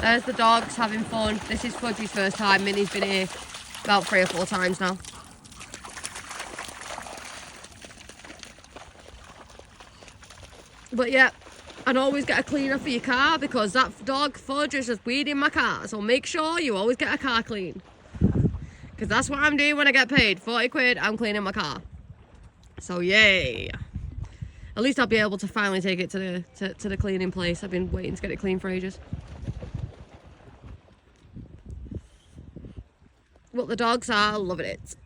There's the dogs having fun. This is Fudgy's first time. Minnie's been here about 3 or 4 times now. But yeah, and always get a cleaner for your car because that dog Fudge is just weeding my car. So make sure you always get a car clean. Because that's what I'm doing when I get paid. 40 quid, I'm cleaning my car. So yay. At least I'll be able to finally take it to the cleaning place. I've been waiting to get it clean for ages. But the dogs are loving it.